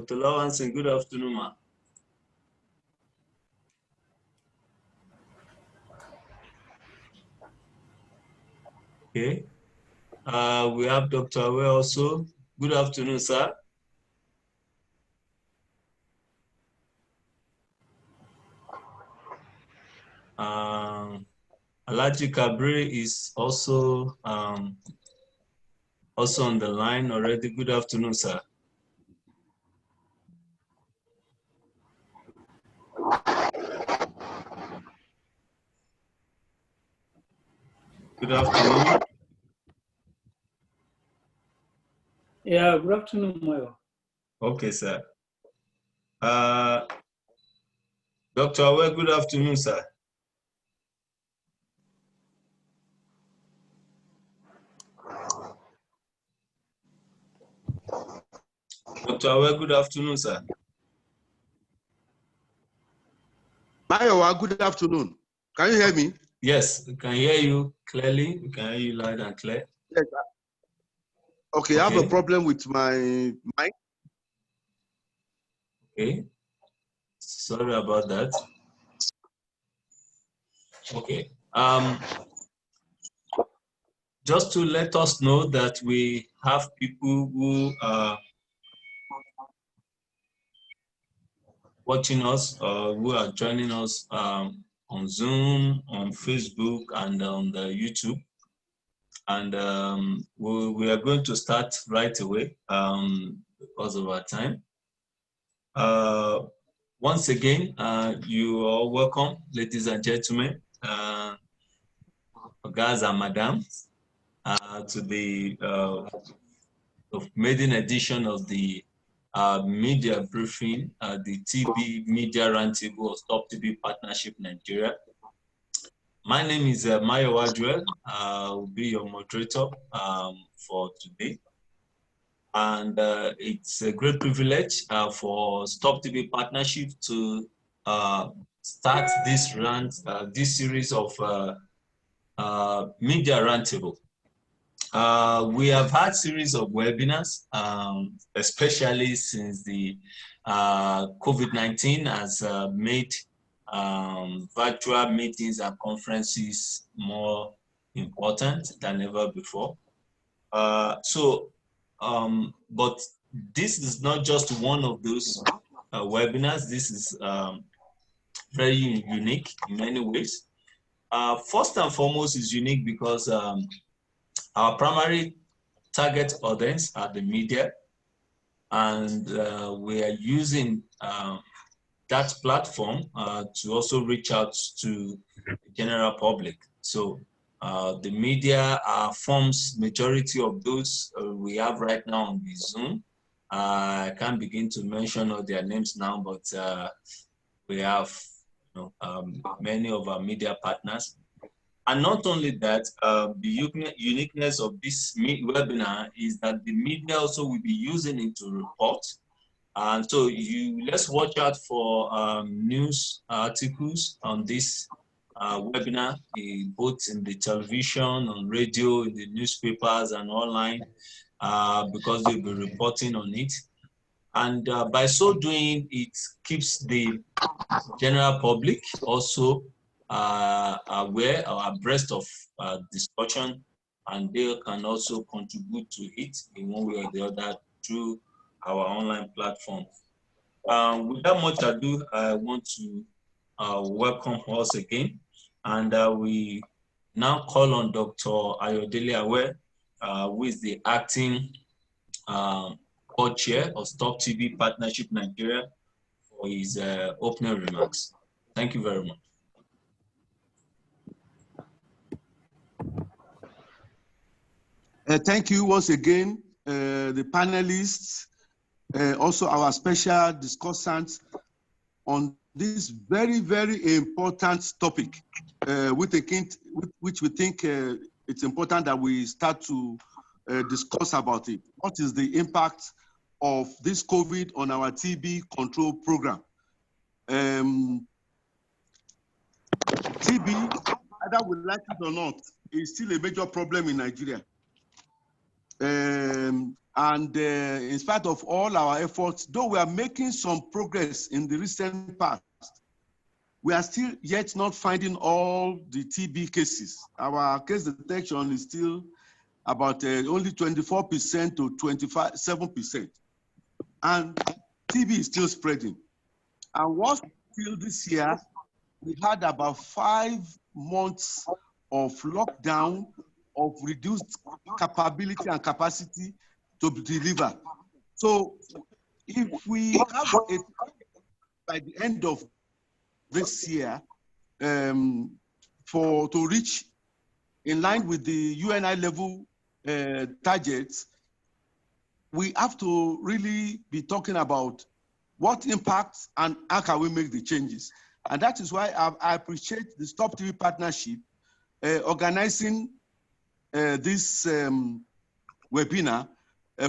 Dr. Lawanson, good afternoon, ma. Okay. We have Dr. Awe also. Good afternoon, sir. Alhaji Kabri is also on the line already. Good afternoon, sir. Good afternoon. Yeah, good afternoon, Mayo. Okay, sir. Dr. Awe, good afternoon, sir. Dr. Awe, good afternoon, sir. Mayowa, good afternoon. Can you hear me? Yes, we can hear you clearly. We can hear you loud and clear. Yes. Okay, I have a problem with my mic. Okay. Sorry about that. Okay. Just to let us know that we have people who are watching us, who are joining us on Zoom, on Facebook, and on the YouTube. And we are going to start right away because of our time. Once again, you are welcome, ladies and gentlemen, guys and madams, to the maiden edition of the media briefing, the TB Media Roundtable of Stop TB Partnership Nigeria. My name is Mayowa Joel. I will be your moderator for today. And it's a great privilege for Stop TB Partnership to start this series of Media Roundtable. We have had series of webinars, especially since the COVID-19 has made virtual meetings and conferences more important than ever before. But this is not just one of those webinars. This is very unique in many ways. First and foremost, is unique because our primary target audience are the media, and we are using that platform to also reach out to the general public. So the media forms majority of those we have right now on the Zoom. I can't begin to mention all their names now, but we have many of our media partners. And not only that, the uniqueness of this webinar is that the media also will be using it to report. And so let's watch out for news articles on this webinar, both in the television, on radio, in the newspapers and online, because they'll be reporting on it. And by so doing, it keeps the general public also aware or abreast of discussion, and they can also contribute to it in one way or the other through our online platform. Without much ado, I want to welcome us again, and we now call on Dr. Ayodele Awe, who is the acting co-chair of Stop TB Partnership Nigeria, for his opening remarks. Thank you very much. Thank you once again, the panelists, also our special discussants on this very, very important topic, which we think it's important that we start to discuss about it. What is the impact of this COVID on our TB control program? TB, either we like it or not, is still a major problem in Nigeria. In spite of all our efforts, though we are making some progress in the recent past, we are still yet not finding all the TB cases. Our case detection is still about only 24% to 27%. And TB is still spreading. And what's still this year, we had about 5 months of lockdown, of reduced capability and capacity to deliver. So if we have it by the end of this year to reach in line with the UNI level targets, we have to really be talking about what impacts and how can we make the changes. And that is why I appreciate the Stop TB Partnership organizing this webinar,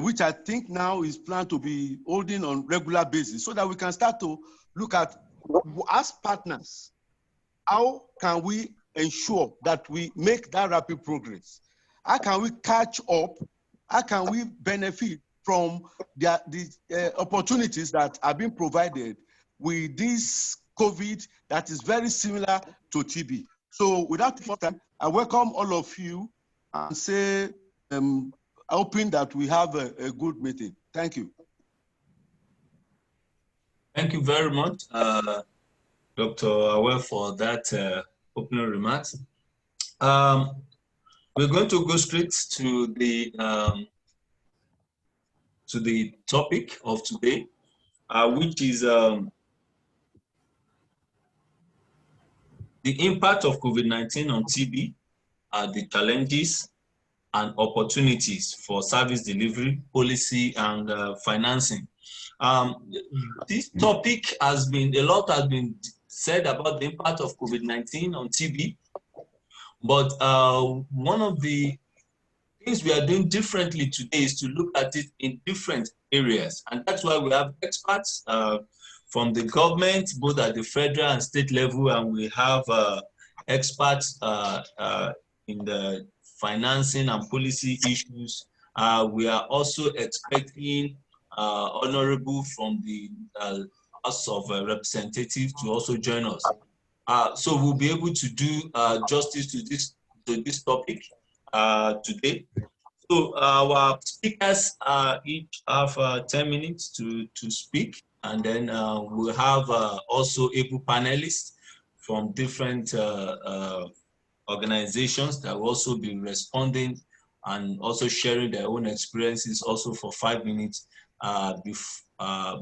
which I think now is planned to be holding on regular basis so that we can start to look at, as partners, how can we ensure that we make that rapid progress? How can we catch up? How can we benefit from the opportunities that are being provided with this COVID that is very similar to TB? So without more time, I welcome all of you and say, hoping that we have a good meeting. Thank you. Thank you very much, Dr. Awe, for that opening remarks. We're going to go straight to the topic of today, which is the impact of COVID-19 on TB, the challenges and opportunities for service delivery, policy, and financing. This topic a lot has been said about the impact of COVID-19 on TB, but one of the things we are doing differently today is to look at it in different areas. And that's why we have experts from the government, both at the federal and state level, and we have experts in the financing and policy issues. We are also expecting honorable from the House of Representatives to also join us. So we'll be able to do justice to this topic today. So our speakers each have 10 minutes to speak, and then we'll have also able panelists from different organizations that will also be responding and also sharing their own experiences also for 5 minutes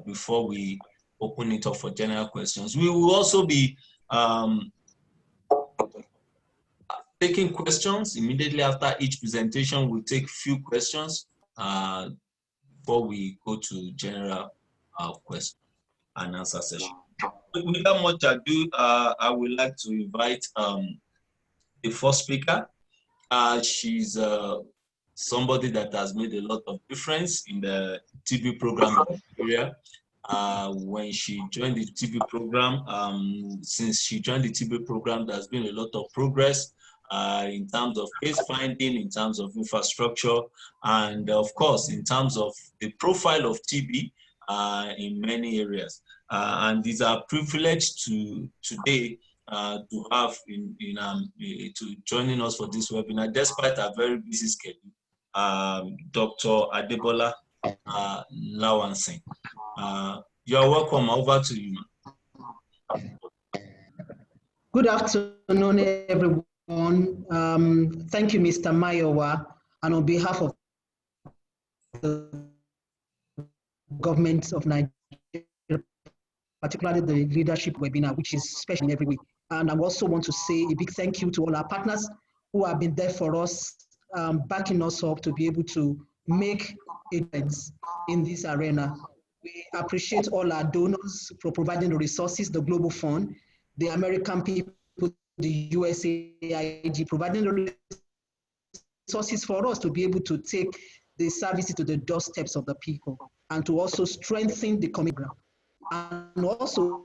before we open it up for general questions. We will also be taking questions immediately after each presentation. We'll take few questions before we go to general question and answer session. Without much ado, I would like to invite the first speaker. She's somebody that has made a lot of difference in the TB program area. When she joined the TB program, since she joined the TB program, there's been a lot of progress in terms of case finding, in terms of infrastructure, and of course, in terms of the profile of TB in many areas. And these are privileged to today to have to joining us for this webinar, despite a very busy schedule, Dr. Adebola Lawansin. You're welcome. Over to you. Good afternoon, everyone. Thank you, Mr. Mayowa, and on behalf of the government of Nigeria, particularly the leadership webinar, which is special in every way. And I also want to say a big thank you to all our partners who have been there for us, backing us up to be able to make a difference in this arena. We appreciate all our donors for providing the resources, the Global Fund, the American people, the USAID, providing the resources for us to be able to take the services to the doorsteps of the people and to also strengthen the common ground. And also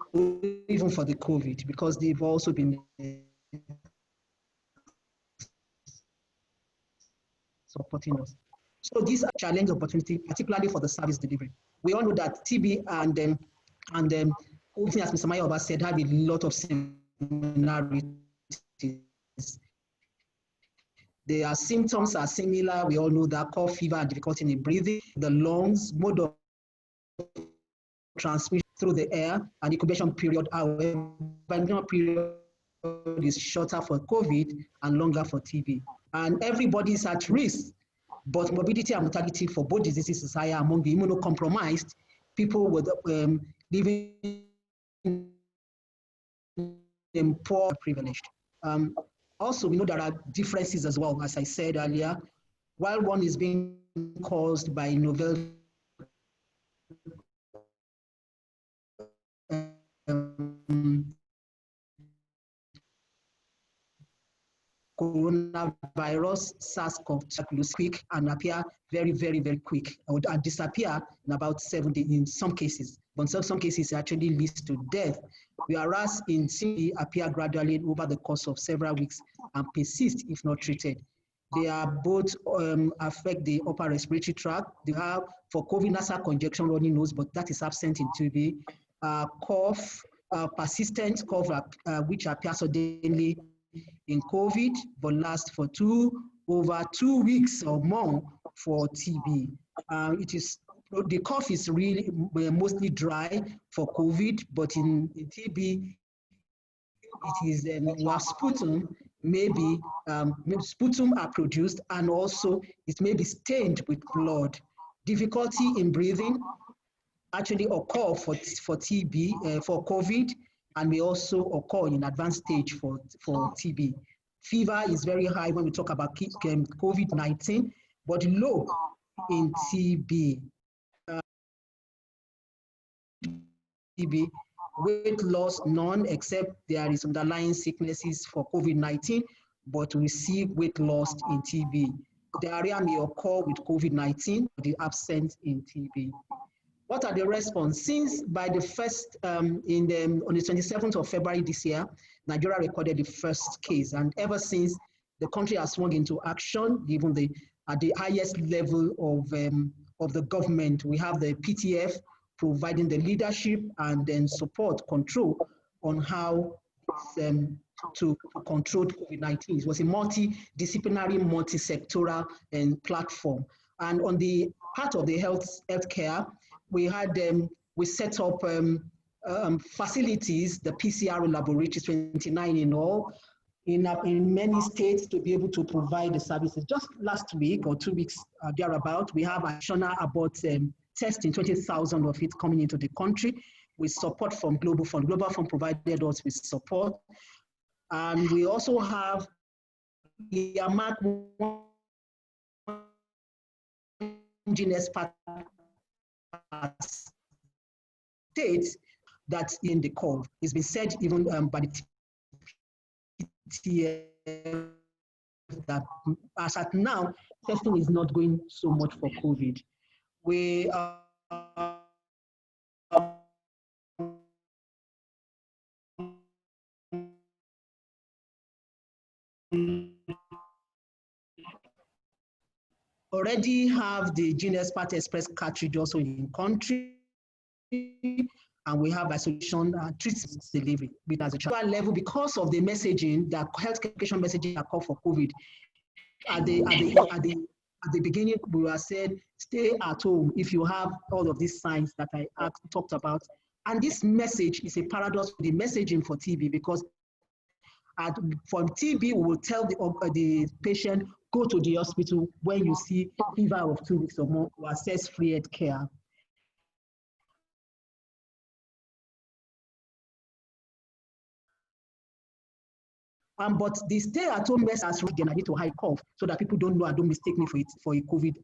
even for the COVID, because they've also been supporting us. So these are challenge opportunity, particularly for the service delivery. We all know that TB and COVID, as Mr. Mayoba said, have a lot of similarities. Their symptoms are similar. We all know that cough, fever, and difficulty in breathing, the lungs, mode of transmission through the air, and incubation period, however, incubation period is shorter for COVID and longer for TB. And everybody is at risk, but morbidity and mortality for both diseases is higher among the immunocompromised, people with living in poor privileged. Also, we know there are differences as well, as I said earlier. While one is being caused by novel coronavirus, SARS-CoV-2, quick and appear very, very, very quick, and disappear in about 7 days in some cases. But in some cases, it actually leads to death. Whereas in CE appear gradually over the course of several weeks and persist if not treated. They are both affect the upper respiratory tract. They have for COVID nasal congestion, runny nose, but that is absent in TB. Cough, persistent cough, which appears suddenly in COVID, but lasts for over 2 weeks or more for TB. The cough is really mostly dry for COVID, but in TB, it is sputum. Maybe sputum are produced, and also it may be stained with blood. Difficulty in breathing actually occur for TB, for COVID, and may also occur in advanced stage for TB. Fever is very high when we talk about COVID-19, but low in TB. TB, weight loss, none, except there is underlying sicknesses for COVID-19, but we see weight loss in TB. Diarrhea may occur with COVID-19, but is absent in TB. What are the response? Since by the first, on the 27th of February this year, Nigeria recorded the first case, and ever since the country has swung into action, even at the highest level of the government. We have the PTF providing the leadership and then support control on how to control COVID-19. It was a multidisciplinary, multi-sectoral platform. And on the part of the healthcare, we had we set up facilities, the PCR laboratories, 29 in all, in many states to be able to provide the services. Just last week or 2 weeks thereabout, we have additional about testing, 20,000 of it coming into the country with support from Global Fund. Global Fund provided us with support. And we also have earmarked gene expert states that in the call. It's been said even by the TTF that as at now, testing is not going so much for COVID. We already have the Gene Expert Express cartridge also in country, and we have isolation treatment delivery as a child level because of the messaging, the health education messaging that call for COVID. At the beginning, we were said, stay at home if you have all of these signs that I talked about. And this message is a paradox to the messaging for TB, because for TB, we will tell the patient, go to the hospital when you see fever of 2 weeks or more to access free health care. But the stay-at-home message generate a high cough so that people don't know and don't mistake me for a COVID.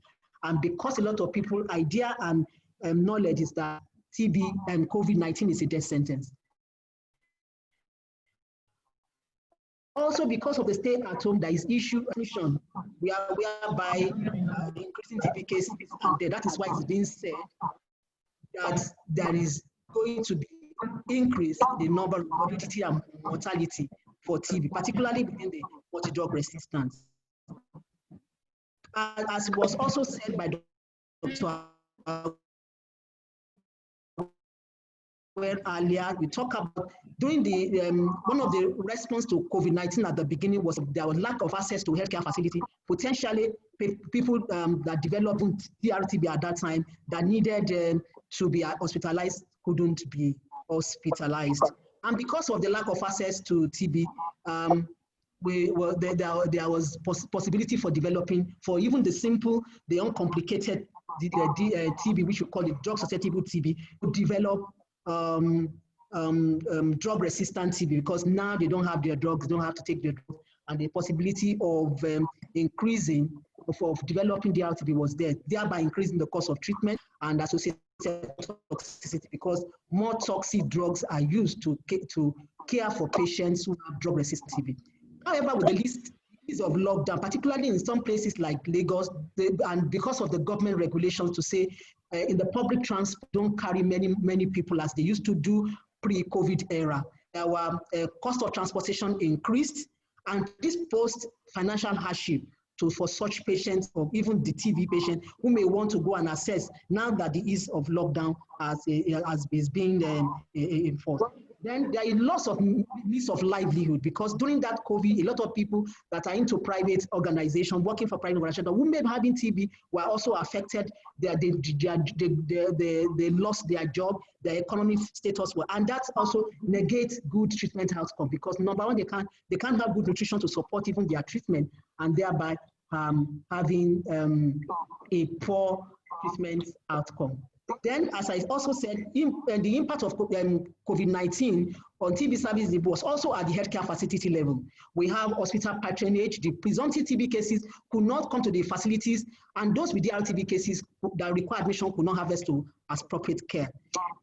And because a lot of people idea and knowledge is that TB and COVID-19 is a death sentence. Also, because of the stay-at-home, there is issue whereby increasing TB cases, and that is why it's being said that there is going to be increase in the number of morbidity and mortality for TB, particularly within the multi-drug resistance. As was also said by Dr. earlier, we talk about during the one of the response to COVID-19 at the beginning was there was lack of access to healthcare facility. Potentially, people that developed DRTB at that time that needed to be hospitalized couldn't be hospitalized, and because of the lack of access to TB, there was possibility for developing for even the simple, the uncomplicated TB, which we call it drug susceptible TB, to develop drug-resistant TB, because now they don't have their drugs, don't have to take their drugs, and the possibility of increasing of developing DRTB was there, thereby increasing the cost of treatment and associated toxicity, because more toxic drugs are used to care for patients who have drug-resistant TB. However, with the list of lockdown, particularly in some places like Lagos, and because of the government regulations to say in the public transport don't carry many people as they used to do pre-COVID era, our cost of transportation increased, and this posed financial hardship for such patients, or even the TB patient who may want to go and assess now that the ease of lockdown is being enforced. Then there is loss of means of livelihood, because during that COVID, a lot of people that are into private organizations, working for private organizations, who may be having TB were also affected. They lost their job, their economic status, and that also negates good treatment outcome, because number one, they can't have good nutrition to support even their treatment, and thereby having a poor treatment outcome. Then, as I also said, the impact of COVID-19 on TB services was also at the healthcare facility level. We have hospital patronage. The presumptive TB cases could not come to the facilities, and those with DRTB cases that require admission could not have access to appropriate care.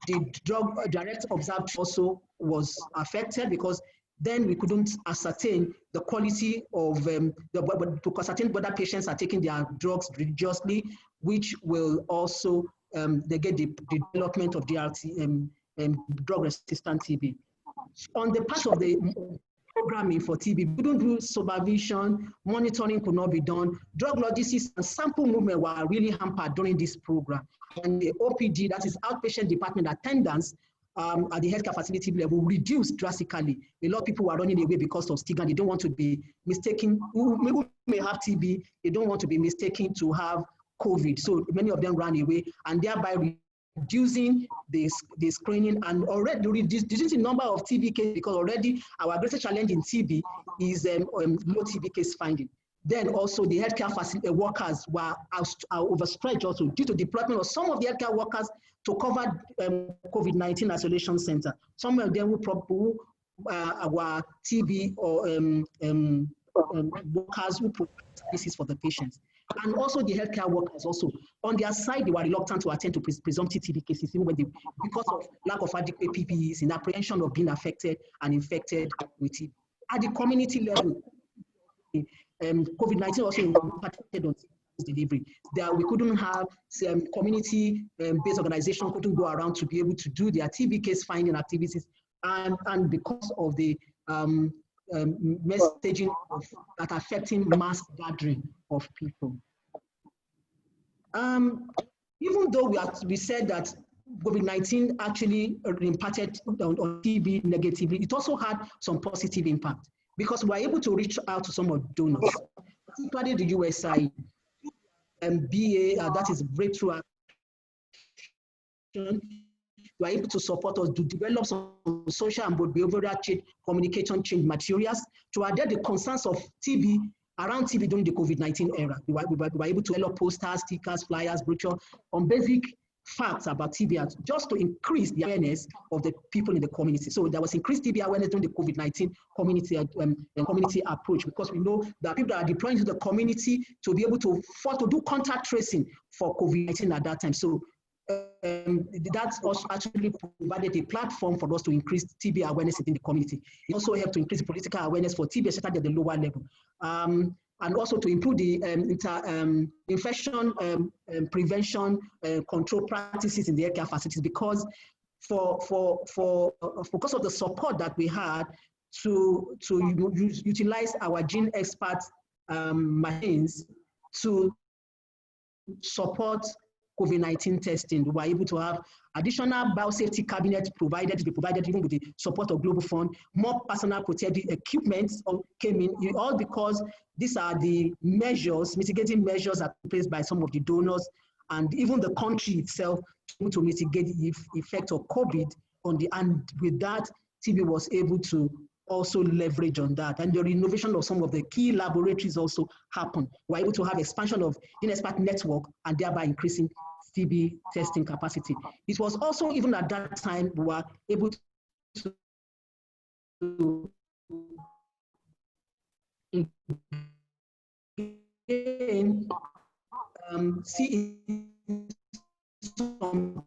The drug direct observed also was affected, because then we couldn't ascertain the quality of to ascertain whether patients are taking their drugs religiously, which will also negate the development of drug-resistant TB. On the part of the programming for TB, we couldn't do supervision, monitoring could not be done. Drug logistics and sample movement were really hampered during this program. And the OPD, that is outpatient department attendance, at the healthcare facility level reduced drastically. A lot of people were running away because of stigma. They don't want to be mistaken, who may have TB, they don't want to be mistaken to have COVID. So many of them ran away, and thereby reducing the screening and already reducing the number of TB cases, because already our greatest challenge in TB is low TB case finding. Then also the healthcare facility workers were overstretched also due to deployment of some of the healthcare workers to cover COVID-19 isolation center. Some of them were TB or workers who provide services for the patients. And also the healthcare workers also, on their side, they were reluctant to attend to presumptive TB cases, even when because of lack of adequate PPEs in apprehension of being affected and infected with TB. At the community level, COVID-19 also impacted on delivery. We couldn't have community-based organizations couldn't go around to be able to do their TB case finding activities, and because of the messaging that affecting mass gathering of people. Even though we said that COVID-19 actually impacted on TB negatively, it also had some positive impact, because we were able to reach out to some of donors, particularly the US side, and BA, that is Breakthrough Action. We are able to support us to develop some social and behavioral change, communication change materials to address the concerns of TB, around TB during the COVID-19 era. We were able to develop posters, stickers, flyers, brochures on basic facts about TB, just to increase the awareness of the people in the community. So there was increased TB awareness during the COVID-19 community approach, because we know that people that are deploying to the community to be able to do contact tracing for COVID-19 at that time. So that's also actually provided a platform for us to increase TB awareness in the community. It also helped to increase political awareness for TB, especially at the lower level. And also to improve the infection prevention control practices in the healthcare facilities, because because of the support that we had to utilize our gene expert machines to support COVID-19 testing. We were able to have additional biosafety cabinets provided even with the support of Global Fund. More personal protective equipment came in, all because these are the measures, mitigating measures that are placed by some of the donors and even the country itself to mitigate the effect of COVID and with that, TB was able to also leverage on that. And the renovation of some of the key laboratories also happened. We're able to have expansion of INESPAT network and thereby increasing TB testing capacity. It was also, even at that time, we were able to again, see some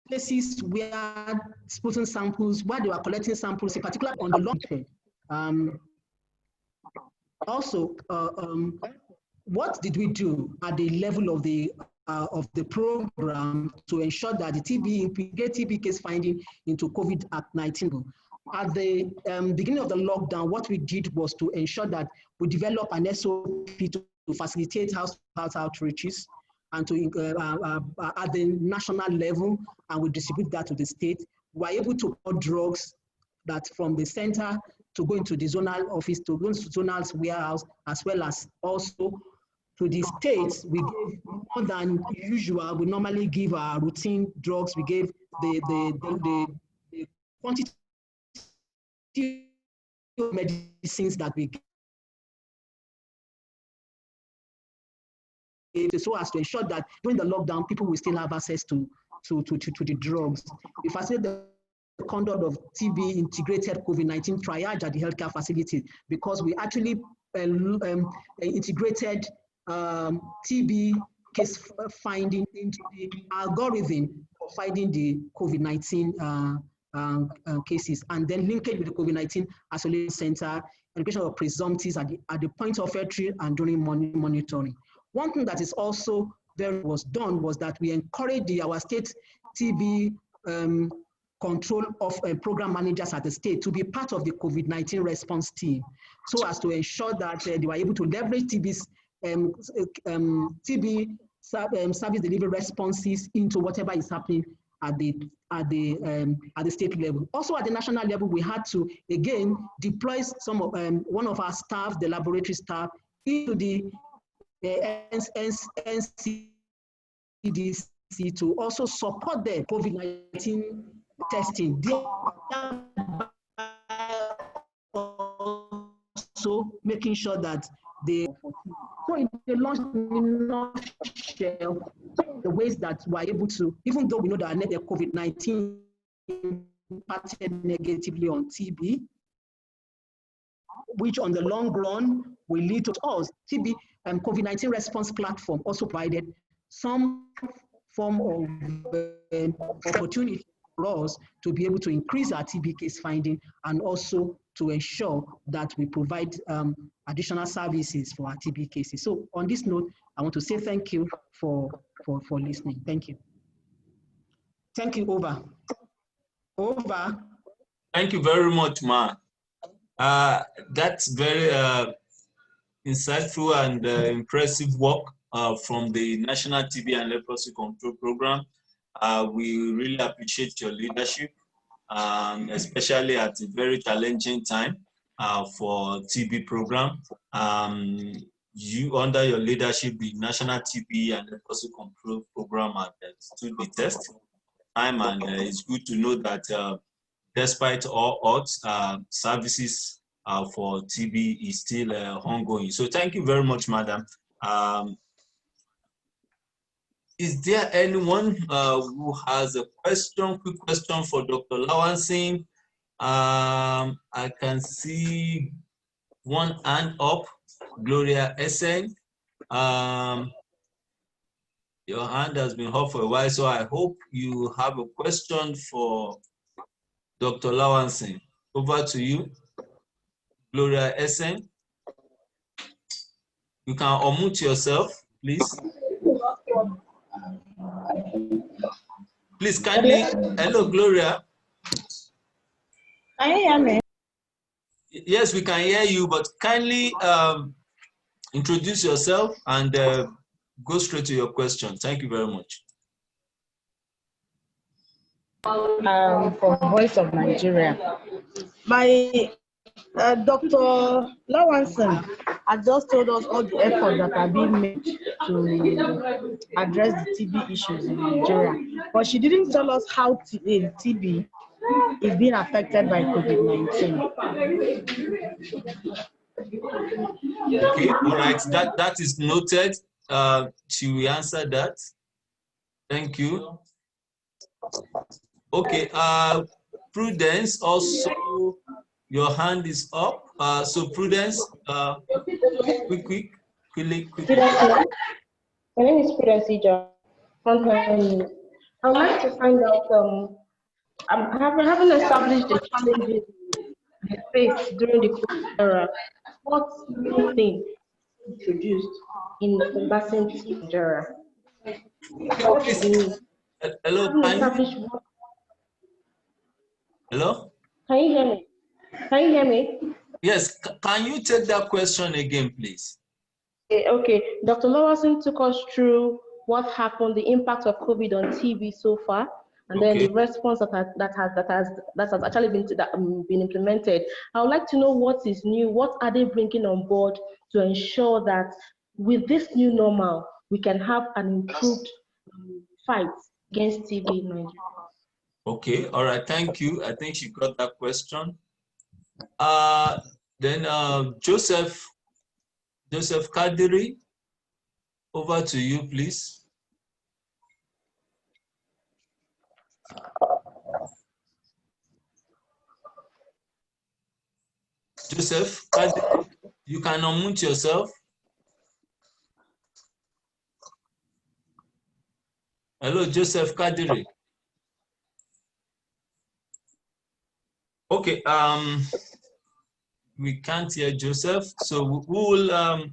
places where sputum samples, where they were collecting samples, in particular on the long term. Also, what did we do at the level of the program to ensure that the TB case finding into COVID-19? At the beginning of the lockdown, what we did was to ensure that we develop an SOP to facilitate house-to-house outreaches and to at the national level, and we distribute that to the state. We were able to put drugs that from the center to go into the zonal office, to go into zonal warehouse, as well as also to the states. We gave more than usual. We normally give our routine drugs. We gave the quantity of medicines that we gave, so as to ensure that during the lockdown, people will still have access to the drugs. We facilitate the conduct of TB integrated COVID-19 triage at the healthcare facility because we actually integrated TB case finding into the algorithm for finding the COVID-19 cases, and then link it with the COVID-19 isolation center, education of presumptives at the point of entry and during monitoring. One thing that is also was done was that we encouraged our state TB control of program managers at the state to be part of the COVID-19 response team, so as to ensure that they were able to leverage TB's TB service delivery responses into whatever is happening at the state level. Also at the national level, we had to again deploy some of one of our staff, the laboratory staff, into the NCDC to also support the COVID-19 testing. Also making sure that so in the nutshell, the ways that we're able to, even though we know that COVID-19 impacted negatively on TB, which on the long run will lead to us, TB and COVID-19 response platform also provided some form of opportunity for us to be able to increase our TB case finding and also to ensure that we provide additional services for our TB cases. So on this note, I want to say thank you for listening. Thank you. Thank you, over. Over. Thank you very much, Ma. That's very insightful and impressive work from the National TB and Leprosy Control Program. We really appreciate your leadership, especially at a very challenging time for TB program. You, under your leadership, the National TB and Leprosy Control Program stood the test time, and it's good to know that despite all odds, services for TB is still ongoing. So thank you very much, Madam. Is there anyone who has a question, quick question for Dr. Lawansin? I can see one hand up, Gloria Essen. Your hand has been up for a while, so I hope you have a question for Dr. Lawansin. Over to you, Gloria Essen. You can unmute yourself, please. Please kindly, hello, Gloria. Can you hear me? Yes, we can hear you, but kindly introduce yourself and go straight to your question. Thank you very much. From Voice of Nigeria. My Dr. Lawanson has just told us all the efforts that are being made to address the TB issues in Nigeria, but she didn't tell us how TB is being affected by COVID-19. Okay, all right, that is noted. She will answer that. Thank you. Okay, Prudence, also your hand is up. So Prudence, quickly. Good afternoon. My name is Prudence Ija. I would like to find out, having established the challenges we faced during the COVID era, what new thing introduced in combating TB Nigeria? What's new? Hello, hello? Can you hear me? Can you hear me? Yes, can you take that question again, please? Okay. Dr. Lawson took us through what happened, the impact of COVID on TB so far, and then the response that has actually been implemented. I would like to know what is new. What are they bringing on board to ensure that with this new normal, we can have an improved fight against TB in Nigeria? Okay, all right, thank you. I think she got that question. Then Joseph Kadiri, over to you, please. Joseph Kadiri, you can unmute yourself. Hello, Joseph Kadiri. Okay, we can't hear Joseph, so we will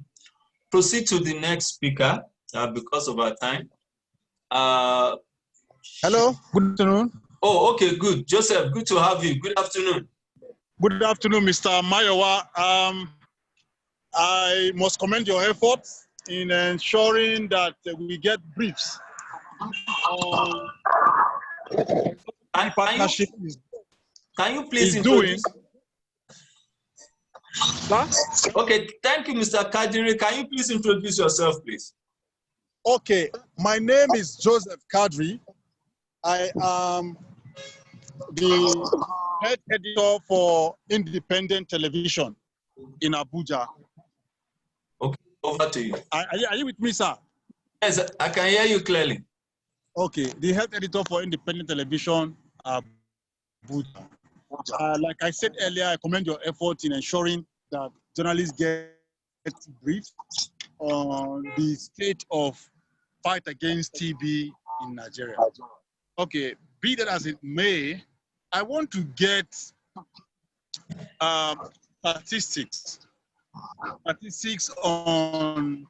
proceed to the next speaker because of our time. Hello, good afternoon. Oh, okay, good. Joseph, good to have you. Good afternoon. Good afternoon, Mr. Mayowa. I must commend your efforts in ensuring that we get briefs on the partnership can you please doing. Okay, thank you, Mr. Kadiri. Can you please introduce yourself, please? Okay, my name is Joseph Kadri. I am the head editor for Independent Television in Abuja. Okay, over to you. Are you with me, sir? Yes, I can hear you clearly. Okay, the head editor for Independent Television, Abuja. Like I said earlier, I commend your efforts in ensuring that journalists get briefed on the state of fight against TB in Nigeria. Okay, be that as it may, I want to get statistics on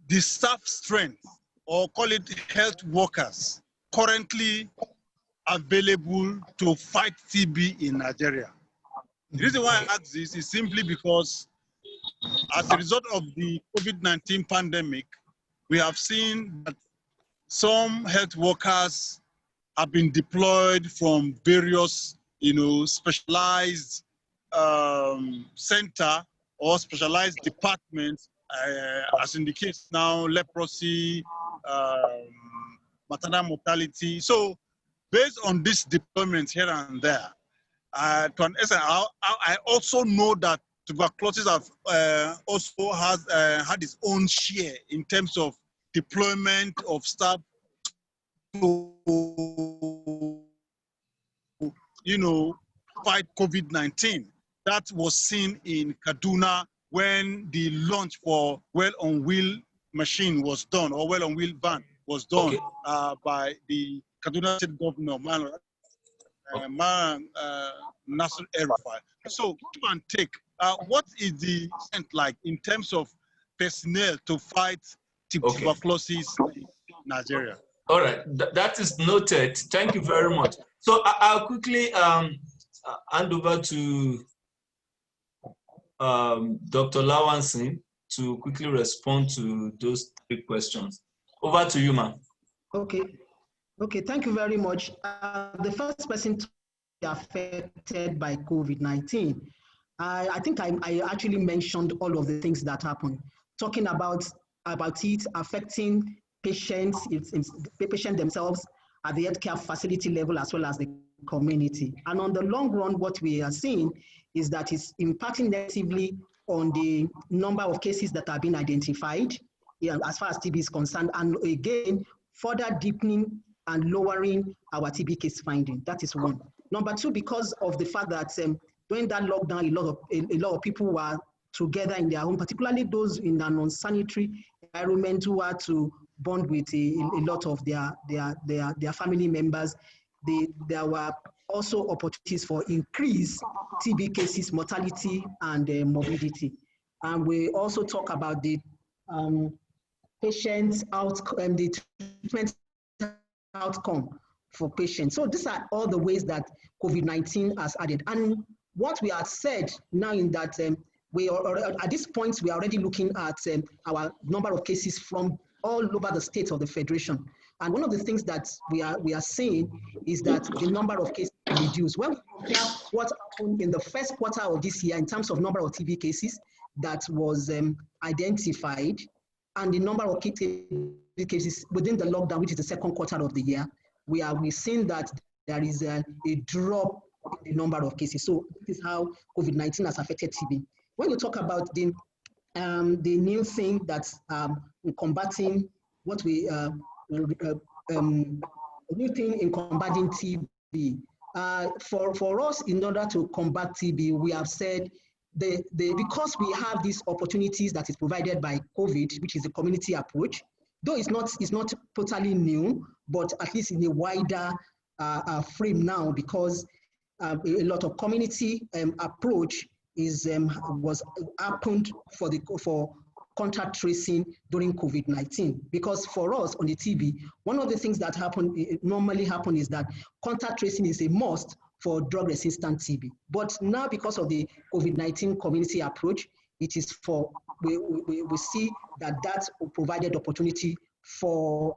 the staff strength, or call it health workers, currently available to fight TB in Nigeria. The reason why I ask this is simply because as a result of the COVID-19 pandemic, we have seen that some health workers have been deployed from various, specialized center or specialized departments, as in the case now, leprosy, maternal mortality. So based on these deployments here and there, to an extent, I also know that tuberculosis have also has had its own share in terms of deployment of staff to, fight COVID-19. That was seen in Kaduna when the launch for Well on Wheel machine was done, or Well on Wheel van was done by the Kaduna State Governor, Nasir El-Rufai. So give and take, what is the extent like in terms of personnel to fight tuberculosis in Nigeria? All right, that is noted. Thank you very much. So I'll quickly hand over to Dr. Lawanson to quickly respond to those 3 questions. Over to you, ma'am. Okay. Okay, thank you very much. The first person to be affected by COVID-19, I think I actually mentioned all of the things that happened, talking about it affecting patients, the patient themselves at the healthcare facility level as well as the community. And on the long run, what we are seeing is that it's impacting negatively on the number of cases that are being identified, as far as TB is concerned, and again, further deepening and lowering our TB case finding. That is one. Number two, because of the fact that during that lockdown, a lot of people were together in their home, particularly those in an unsanitary environment who had to bond with a lot of their family members. There were also opportunities for increased TB cases, mortality, and morbidity. And we also talk about the patients' outcome, the treatment outcome for patients. So these are all the ways that COVID-19 has added. And what we have said now in that we are, at this point, we are already looking at our number of cases from all over the states of the Federation. And one of the things that we are seeing is that the number of cases reduced. When we compare what happened in the first quarter of this year in terms of number of TB cases that was identified, and the number of cases within the lockdown, which is the second quarter of the year, we're seeing that there is a drop in the number of cases. So this is how COVID-19 has affected TB. When you talk about the new thing that's combating what we new thing in combating TB, for us, in order to combat TB, we have said because we have these opportunities that is provided by COVID, which is a community approach, though it's not totally new, but at least in a wider frame now, because a lot of community approach was happened for contact tracing during COVID-19. Because for us on the TB, one of the things that normally happen is that contact tracing is a must for drug-resistant TB. But now, because of the COVID-19 community approach, it is for, we see that provided opportunity for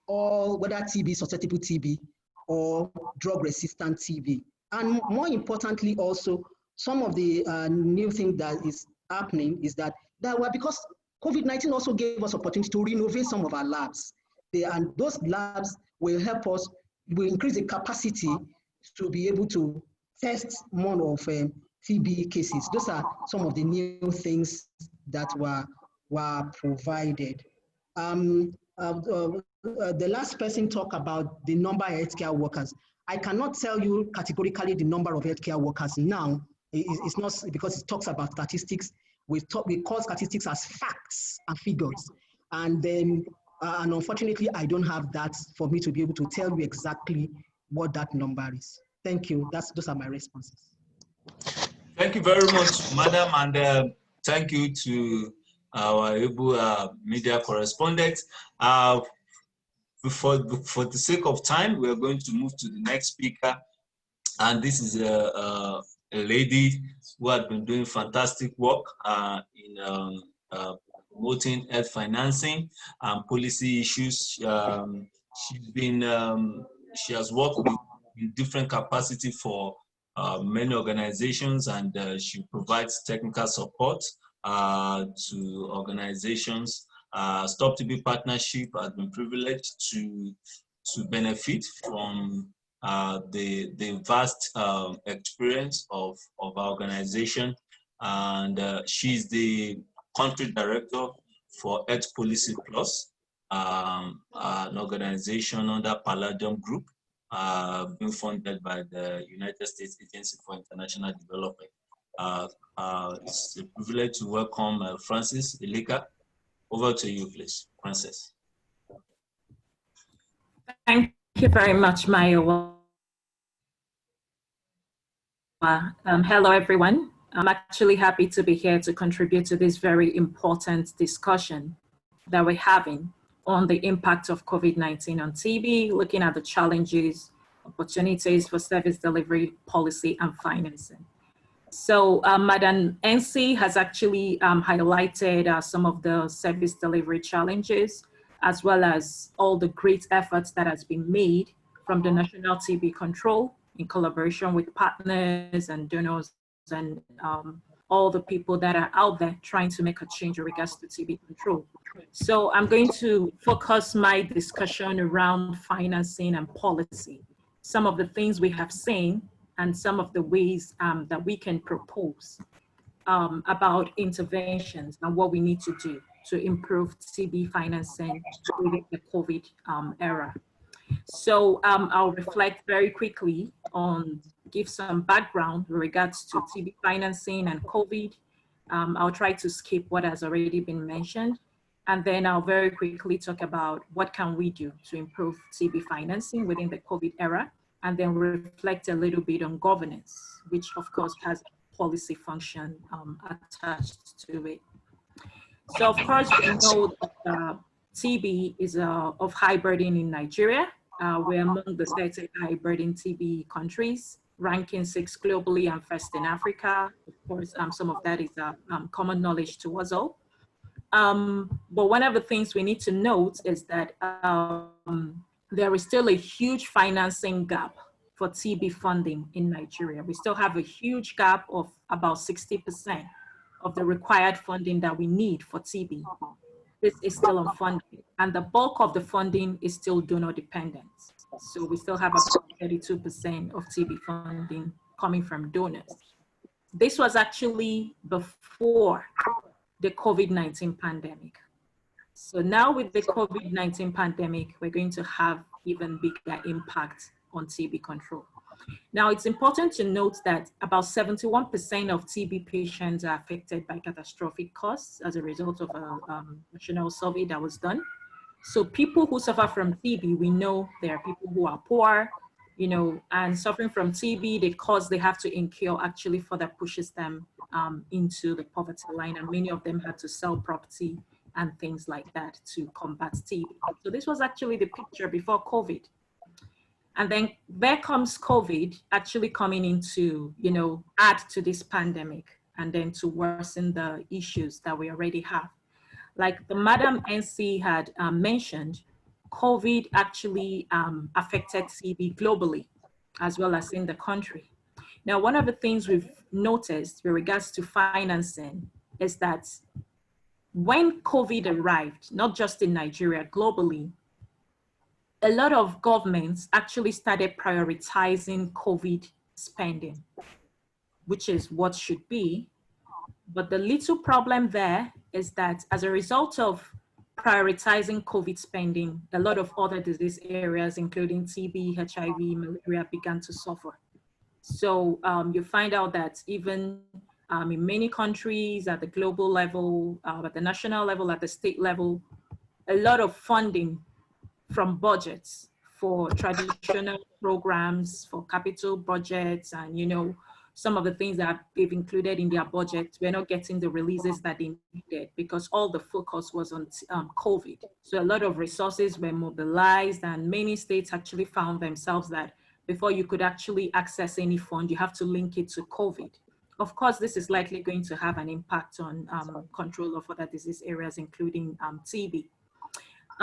all, whether TB, susceptible TB, or drug-resistant TB. And more importantly also, some of the new thing that is happening is that because COVID-19 also gave us opportunity to renovate some of our labs. And those labs will help us, will increase the capacity to be able to test more of TB cases. Those are some of the new things that were provided. The last person talked about the number of healthcare workers. I cannot tell you categorically the number of healthcare workers now. It's not because it talks about statistics. We call statistics as facts and figures. And then, and unfortunately, I don't have that for me to be able to tell you exactly what that number is. Thank you. Those are my responses. Thank you very much, madam, and thank you to our able media correspondents. For the sake of time, we are going to move to the next speaker, and this is a lady who had been doing fantastic work in promoting health financing and policy issues. She has worked in different capacity for many organizations, and she provides technical support to organizations. Stop TB Partnership has been privileged to benefit from the vast experience of our organization, and she's the country director for Health Policy Plus, an organization under Palladium Group, being funded by the United States Agency for International Development. It's a privilege to welcome Francis Elika. Over to you, please, Francis. Thank you very much, Mayo. Hello, everyone. I'm actually happy to be here to contribute to this very important discussion that we're having on the impact of COVID-19 on TB, looking at the challenges, opportunities for service delivery, policy, and financing. So Madam NC has actually highlighted some of the service delivery challenges, as well as all the great efforts that has been made from the National TB Control in collaboration with partners and donors and all the people that are out there trying to make a change in regards to TB control. So I'm going to focus my discussion around financing and policy, some of the things we have seen and some of the ways that we can propose about interventions and what we need to do to improve TB financing within the COVID era. So I'll reflect very quickly on, give some background with regards to TB financing and COVID. I'll try to skip what has already been mentioned. And then I'll very quickly talk about what can we do to improve TB financing within the COVID era, and then reflect a little bit on governance, which of course has a policy function attached to it. So of course we know that TB is of high burden in Nigeria. We're among the 30 high burden TB countries, ranking 6 globally and first in Africa. Of course, some of that is common knowledge to us all. But one of the things we need to note is that there is still a huge financing gap for TB funding in Nigeria. We still have a huge gap of about 60% of the required funding that we need for TB. This is still unfunded, and the bulk of the funding is still donor dependent. So we still have about 32% of TB funding coming from donors. This was actually before the COVID-19 pandemic. So now with the COVID-19 pandemic, we're going to have even bigger impact on TB control. Now, it's important to note that about 71% of TB patients are affected by catastrophic costs as a result of a national survey that was done. So people who suffer from TB, we know there are people who are poor, you know, and suffering from TB, the cost they have to incur actually further pushes them into the poverty line, and many of them had to sell property and things like that to combat TB. So this was actually the picture before COVID. And then there comes COVID actually coming in to, you know, add to this pandemic and then to worsen the issues that we already have. Like the Madam NC had mentioned, COVID actually affected TB globally as well as in the country. Now, one of the things we've noticed with regards to financing is that when COVID arrived, not just in Nigeria, globally, a lot of governments actually started prioritizing COVID spending, which is what should be. But the little problem there is that as a result of prioritizing COVID spending, a lot of other disease areas, including TB, HIV, malaria, began to suffer. So you find out that even in many countries at the global level, at the national level, at the state level, a lot of funding from budgets for traditional programs, for capital budgets, and you know, some of the things that they've included in their budget, we're not getting the releases that they needed because all the focus was on COVID. So a lot of resources were mobilized, and many states actually found themselves that before you could actually access any fund, you have to link it to COVID. Of course, this is likely going to have an impact on control of other disease areas, including TB.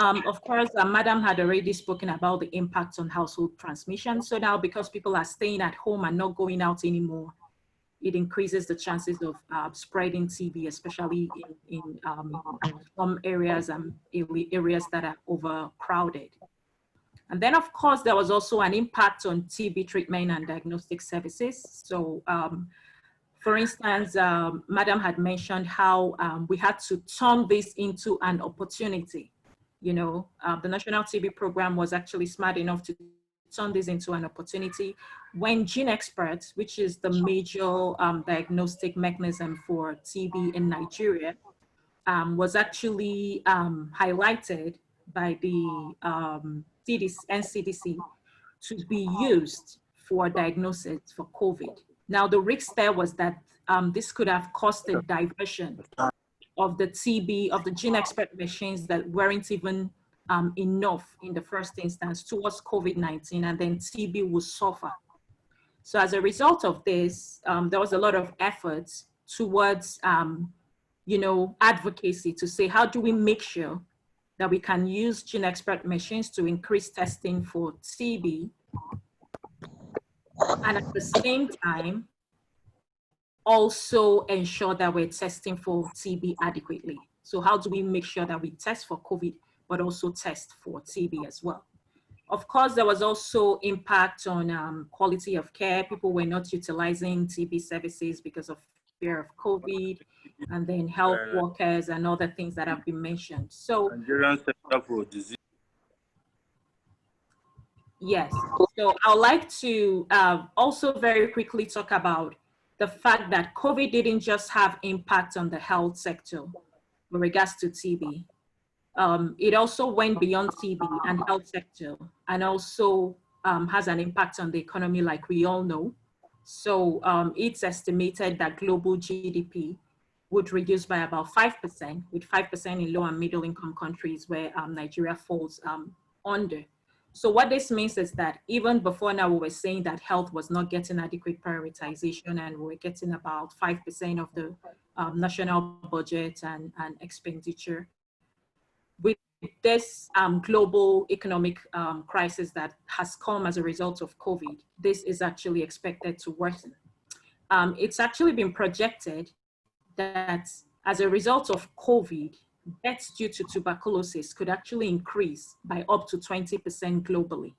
Of course, Madam had already spoken about the impact on household transmission. So now because people are staying at home and not going out anymore, it increases the chances of spreading TB, especially in some areas and areas that are overcrowded. And then of course, there was also an impact on TB treatment and diagnostic services. So for instance, Madam had mentioned how we had to turn this into an opportunity. You know, the National TB program was actually smart enough to turn this into an opportunity when Gene Experts, which is the major diagnostic mechanism for TB in Nigeria, was actually highlighted by the NCDC to be used for diagnosis for COVID. Now, the risk there was that this could have caused a diversion of the TB, of the Gene Expert machines that weren't even enough in the first instance towards COVID-19, and then TB will suffer. So as a result of this, there was a lot of efforts towards, advocacy to say, how do we make sure that we can use gene expert machines to increase testing for TB, and at the same time, also ensure that we're testing for TB adequately. So how do we make sure that we test for COVID, but also test for TB as well? Of course, there was also impact on quality of care. People were not utilizing TB services because of fear of COVID, and then health workers and other things that have been mentioned. So, Nigerian Center for Disease. Yes, so I'd like to also very quickly talk about the fact that COVID didn't just have impact on the health sector with regards to TB. It also went beyond TB and health sector, and also has an impact on the economy, like we all know. So it's estimated that global GDP would reduce by about 5%, with 5% in low and middle income countries where Nigeria falls under. So what this means is that even before now, we were saying that health was not getting adequate prioritization, and we were getting about 5% of the national budget and expenditure. With this global economic crisis that has come as a result of COVID, this is actually expected to worsen. It's actually been projected that as a result of COVID, deaths due to tuberculosis could actually increase by up to 20% globally,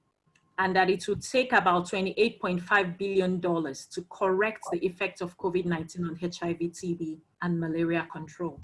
and that it would take about $28.5 billion to correct the effect of COVID-19 on HIV, TB, and malaria control.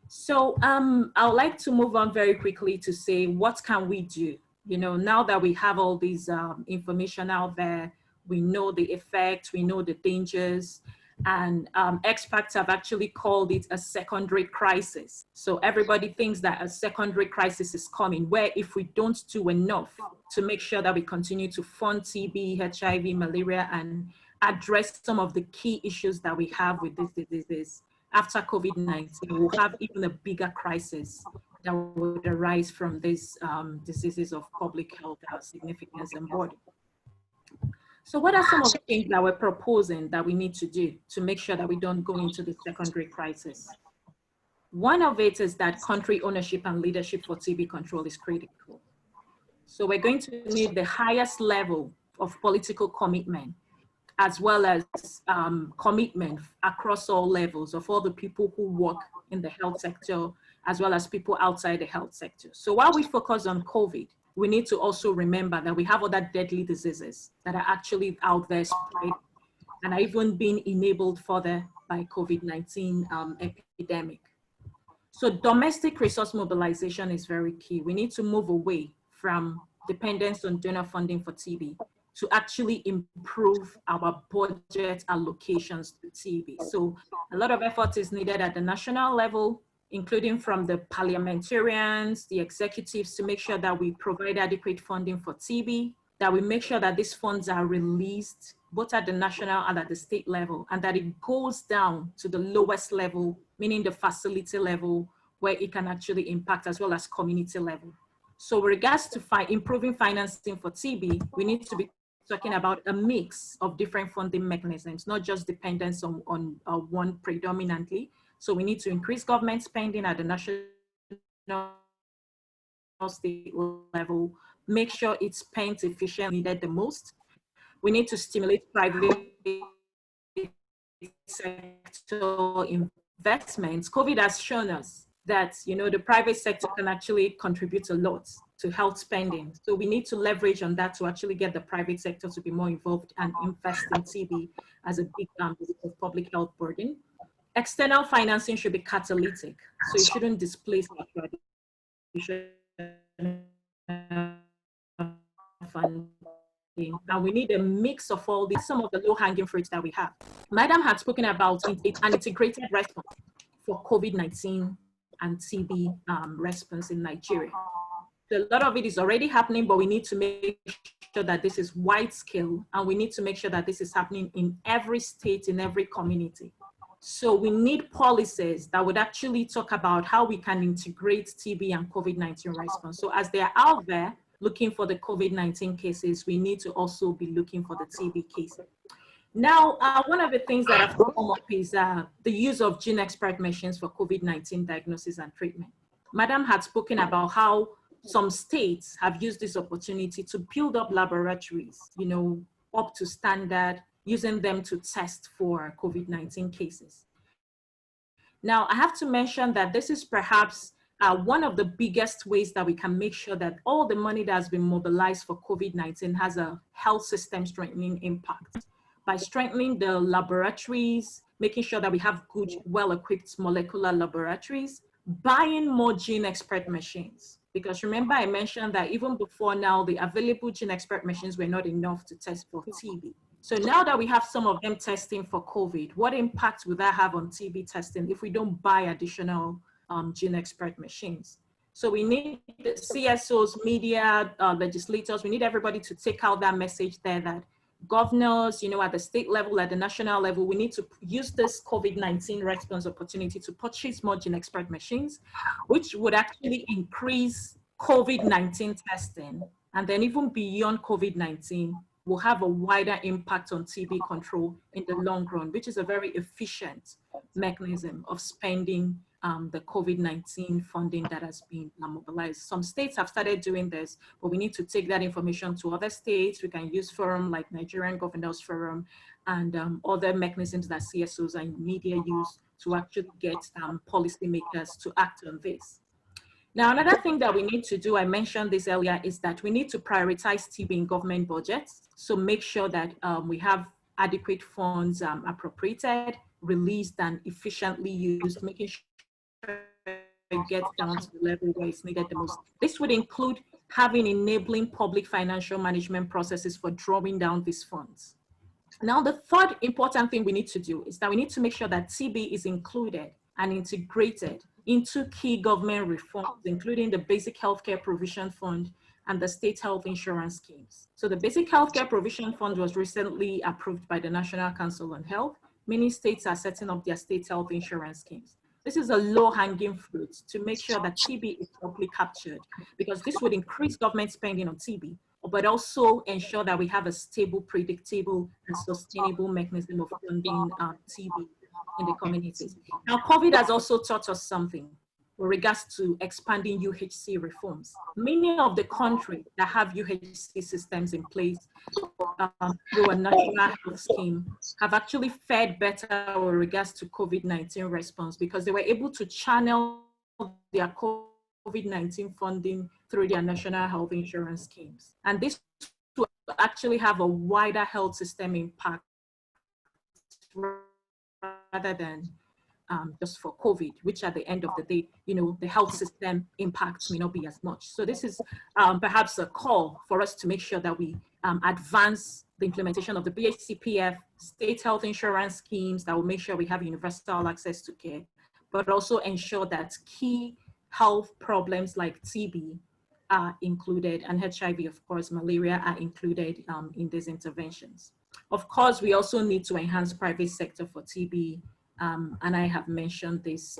So I'd like to move on very quickly to say, what can we do? Now that we have all these information out there, we know the effects, we know the dangers, and experts have actually called it a secondary crisis. So everybody thinks that a secondary crisis is coming, where if we don't do enough to make sure that we continue to fund TB, HIV, malaria, and address some of the key issues that we have with these diseases, after COVID-19, we'll have even a bigger crisis that would arise from these diseases of public health significance and burden. So what are some of the things that we're proposing that we need to do to make sure that we don't go into the secondary crisis? One of it is that country ownership and leadership for TB control is critical. So we're going to need the highest level of political commitment, as well as commitment across all levels of all the people who work in the health sector, as well as people outside the health sector. So while we focus on COVID, we need to also remember that we have other deadly diseases that are actually out there spread and are even being enabled further by COVID-19 epidemic. So domestic resource mobilization is very key. We need to move away from dependence on donor funding for TB to actually improve our budget allocations to TB. So a lot of effort is needed at the national level, including from the parliamentarians, the executives, to make sure that we provide adequate funding for TB, that we make sure that these funds are released both at the national and at the state level, and that it goes down to the lowest level, meaning the facility level, where it can actually impact, as well as community level. So with regards to improving financing for TB, we need to be talking about a mix of different funding mechanisms, not just dependence on one predominantly. So we need to increase government spending at the national state level, make sure it's spent efficiently, needed the most. We need to stimulate private sector investments. COVID has shown us that the private sector can actually contribute a lot to health spending. So we need to leverage on that to actually get the private sector to be more involved and invest in TB as a big public health burden. External financing should be catalytic, so it shouldn't displace our traditional funding. And we need a mix of all these, some of the low-hanging fruits that we have. Madam had spoken about an integrated response for COVID-19 and TB response in Nigeria. So a lot of it is already happening, but we need to make sure that this is wide scale, and we need to make sure that this is happening in every state, in every community. So we need policies that would actually talk about how we can integrate TB and COVID-19 response. So as they are out there looking for the COVID-19 cases, we need to also be looking for the TB cases. Now, one of the things that have come up is the use of gene expert machines for COVID-19 diagnosis and treatment. Madam had spoken about how some states have used this opportunity to build up laboratories, you know, up to standard, using them to test for COVID-19 cases. Now, I have to mention that this is perhaps one of the biggest ways that we can make sure that all the money that has been mobilized for COVID-19 has a health system strengthening impact. By strengthening the laboratories, making sure that we have good, well-equipped molecular laboratories, buying more gene expert machines. Because remember, I mentioned that even before now, the available gene expert machines were not enough to test for TB. So now that we have some of them testing for COVID, what impact will that have on TB testing if we don't buy additional gene expert machines? So we need the CSOs, media, legislators, we need everybody to take out that message there that governors, you know, at the state level, at the national level, we need to use this COVID-19 response opportunity to purchase more gene expert machines, which would actually increase COVID-19 testing. And then even beyond COVID-19, will have a wider impact on TB control in the long run, which is a very efficient mechanism of spending the COVID-19 funding that has been mobilized. Some states have started doing this, but we need to take that information to other states. We can use forum like Nigerian Governors Forum and other mechanisms that CSOs and media use to actually get policymakers to act on this. Now, another thing that we need to do, I mentioned this earlier, is that we need to prioritize TB in government budgets. So make sure that we have adequate funds appropriated, released, and efficiently used, making sure it gets down to the level where it's needed the most. This would include having enabling public financial management processes for drawing down these funds. Now, the third important thing we need to do is that we need to make sure that TB is included and integrated into key government reforms, including the Basic Healthcare Provision Fund and the state health insurance schemes. So the Basic Healthcare Provision Fund was recently approved by the National Council on Health. Many states are setting up their state health insurance schemes. This is a low-hanging fruit to make sure that TB is properly captured, because this would increase government spending on TB, but also ensure that we have a stable, predictable, and sustainable mechanism of funding TB in the communities. Now, COVID has also taught us something with regards to expanding UHC reforms. Many of the countries that have UHC systems in place through a national health scheme have actually fared better with regards to COVID-19 response, because they were able to channel their COVID-19 funding through their national health insurance schemes. And this will actually have a wider health system impact rather than just for COVID, which at the end of the day, you know, the health system impact may not be as much. So this is perhaps a call for us to make sure that we advance the implementation of the BHCPF, state health insurance schemes that will make sure we have universal access to care, but also ensure that key health problems like TB are included, and HIV, of course, malaria are included in these interventions. Of course, we also need to enhance private sector for TB, and I have mentioned this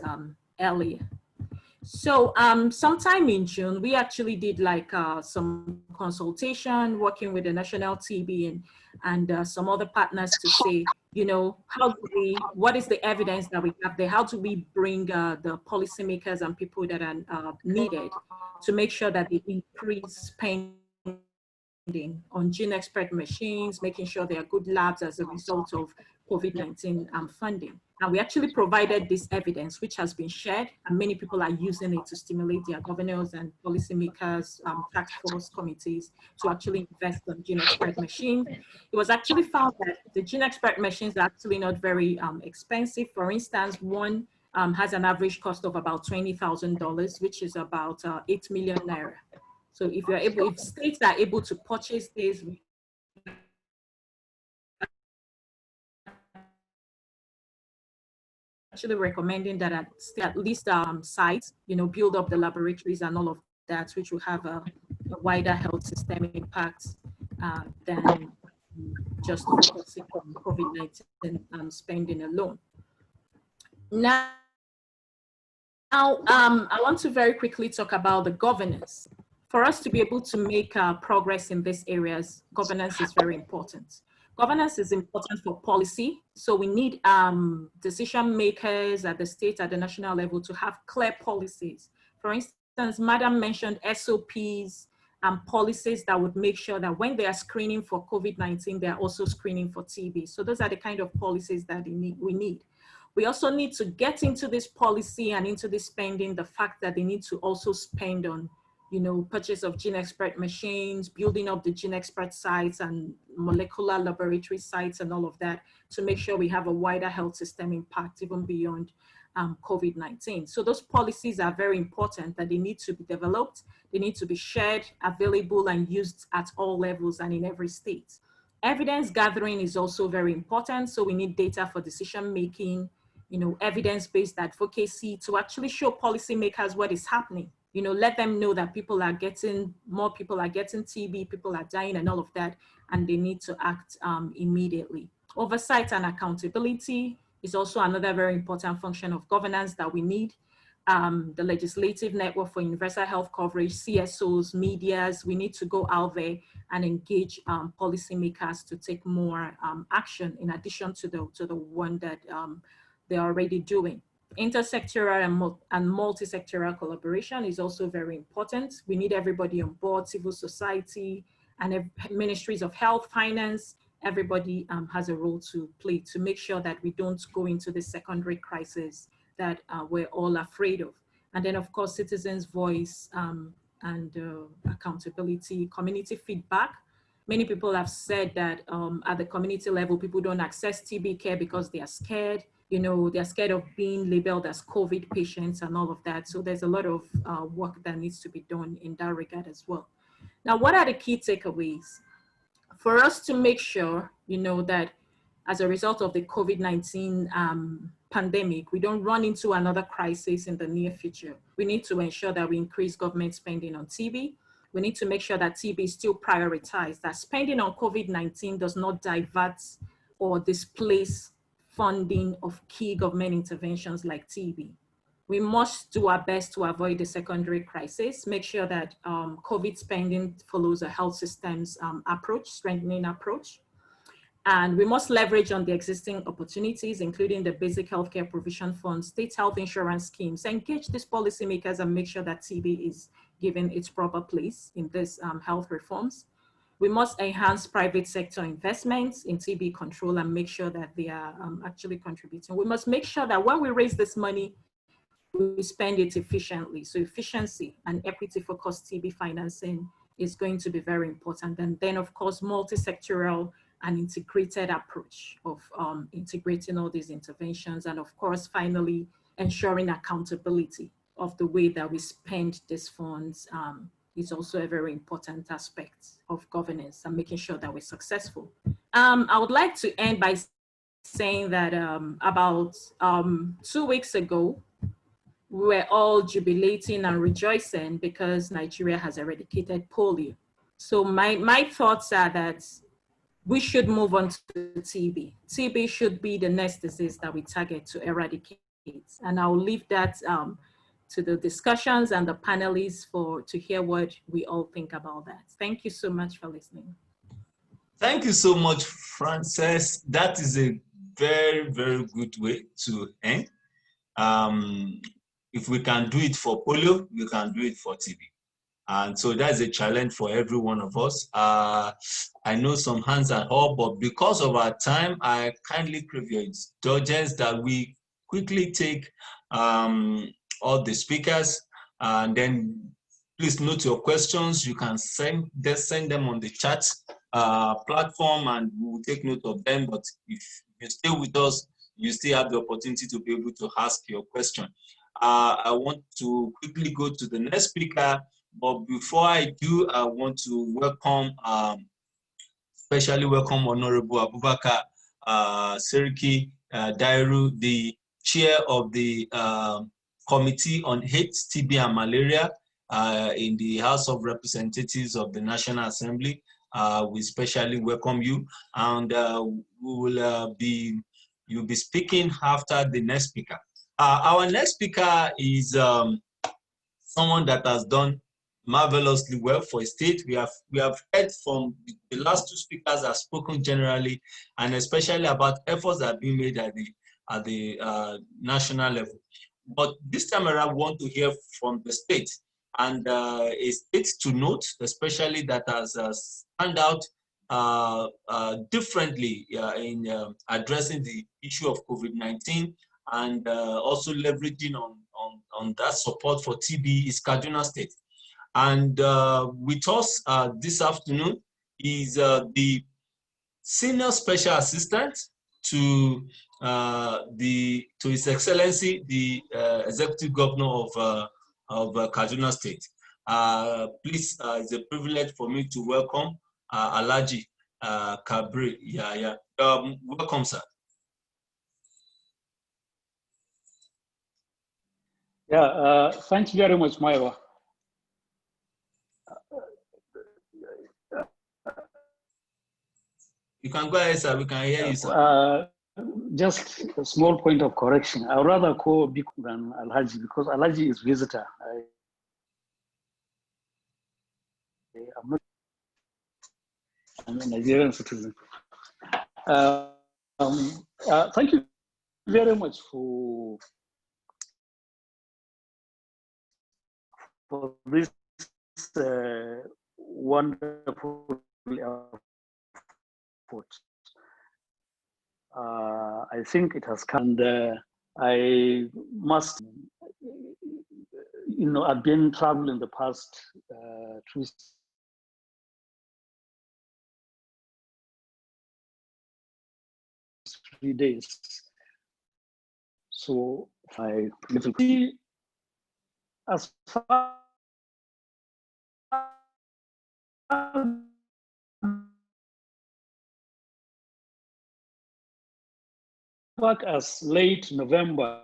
earlier. So sometime in June, we actually did like some consultation working with the National TB and some other partners to say, you know, what is the evidence that we have there? How do we bring the policymakers and people that are needed to make sure that they increase spending on gene expert machines, making sure there are good labs as a result of COVID-19 funding. And we actually provided this evidence, which has been shared, and many people are using it to stimulate their governors and policymakers, task force committees to actually invest in gene expert machines. It was actually found that the gene expert machines are actually not very expensive. For instance, one has an average cost of about $20,000, which is about 8 million naira. So if states are able to purchase this, actually recommending that at least sites, you know, build up the laboratories and all of that, which will have a wider health system impact than just focusing on COVID-19 spending alone. Now, I want to very quickly talk about the governance. For us to be able to make progress in these areas, governance is very important. Governance is important for policy. So we need decision makers at the state, at the national level to have clear policies. For instance, Madam mentioned SOPs and policies that would make sure that when they are screening for COVID-19, they're also screening for TB. So those are the kind of policies that we need. We also need to get into this policy and into this spending, the fact that they need to also spend on, you know, purchase of gene expert machines, building up the gene expert sites and molecular laboratory sites and all of that to make sure we have a wider health system impact even beyond COVID-19. So those policies are very important, that they need to be developed, they need to be shared, available and used at all levels and in every state. Evidence gathering is also very important. So we need data for decision making, you know, evidence-based advocacy to actually show policymakers what is happening. You know, let them know that more people are getting TB, people are dying and all of that, and they need to act immediately. Oversight and accountability is also another very important function of governance that we need. The legislative network for universal health coverage, CSOs, medias, we need to go out there and engage policymakers to take more action in addition to the one that they're already doing. Intersectoral and multi-sectoral collaboration is also very important. We need everybody on board, civil society and ministries of health, finance. Everybody has a role to play to make sure that we don't go into the secondary crisis that we're all afraid of. And then of course, citizens' voice and accountability, community feedback. Many people have said that at the community level, people don't access TB care because they are scared. You know, they're scared of being labeled as COVID patients and all of that. So there's a lot of work that needs to be done in that regard as well. Now, what are the key takeaways? For us to make sure, you know, that as a result of the COVID-19 pandemic, we don't run into another crisis in the near future. We need to ensure that we increase government spending on TB. We need to make sure that TB is still prioritized, that spending on COVID-19 does not divert or displace funding of key government interventions like TB. We must do our best to avoid the secondary crisis, make sure that COVID spending follows a health systems approach, strengthening approach. And we must leverage on the existing opportunities, including the basic healthcare provision fund, state health insurance schemes, engage these policymakers and make sure that TB is given its proper place in these health reforms. We must enhance private sector investments in TB control and make sure that they are actually contributing. We must make sure that when we raise this money, we spend it efficiently. So efficiency and equity-focused TB financing is going to be very important. And then of course, multi-sectoral and integrated approach of integrating all these interventions. And of course, finally, ensuring accountability of the way that we spend these funds is also a very important aspect of governance and making sure that we're successful. I would like to end by saying that about 2 weeks ago, we were all jubilating and rejoicing because Nigeria has eradicated polio. So my thoughts are that we should move on to TB. TB should be the next disease that we target to eradicate. And I'll leave that to the discussions and the panelists to hear what we all think about that. Thank you so much for listening. Thank you so much, Frances. That is a very, very good way to end. If we can do it for polio, we can do it for TB. And so that's a challenge for every one of us. I know some hands are up, but because of our time, I kindly crave your indulgence that we quickly take all the speakers, and then please note your questions. You can send them on the chat platform and we will take note of them. But if you stay with us, you still have the opportunity to be able to ask your question. I want to quickly go to the next speaker, but before I do, I want to welcome, especially welcome Honorable Abubakar Seriki Dairu, the chair of the Committee on AIDS, TB and Malaria in the House of Representatives of the National Assembly. We especially welcome you, and you'll be speaking after the next speaker. Our next speaker is someone that has done marvelously well for a state. We have heard from the last two speakers have spoken generally, and especially about efforts that are being made at the national level. But this time around, we want to hear from the state, and a state to note, especially that has stand out differently in addressing the issue of COVID-19 and also leveraging on that support for TB is Kaduna State. And with us this afternoon is the Senior Special Assistant to His Excellency, the Executive Governor of Kaduna State. Please, it's a privilege for me to welcome Alhaji Kabir Yahya. Welcome, sir. Yeah, thank you very much, Maiwa. You can go ahead, sir. We can hear you, sir. Just a small point of correction. I'd rather call Biku than Alhaji because Alhaji is visitor. I'm a Nigerian citizen. Thank you very much for this wonderful effort. I think it has come, and I must, I've been traveling the past 3 days. So I little as far back as late November,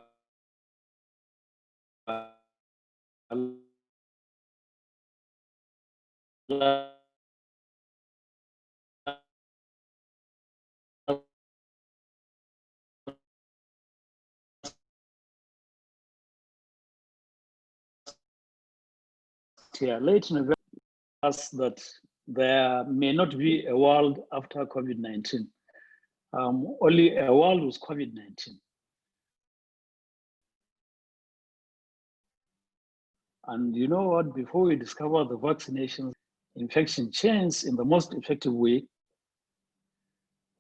late November, that there may not be a world after COVID-19. Only a world with COVID-19. And you know what, before we discover the vaccination, infection chains in the most effective way,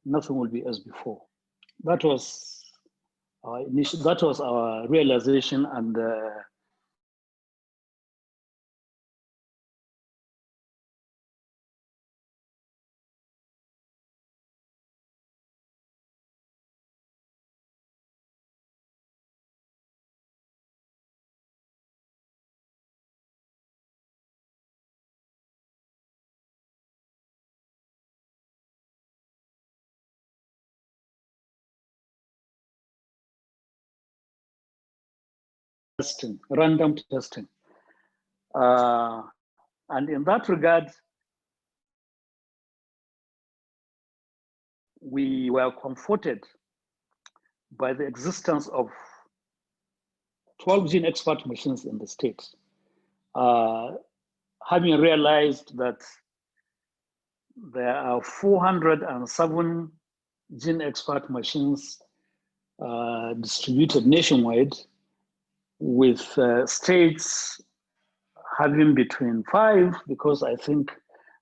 nothing will be as before. That was our that was our realization, and testing, random testing. And in that regard, we were comforted by the existence of 12 gene expert machines in the state. Having realized that there are 407 gene expert machines distributed nationwide, with states having between 5, because I think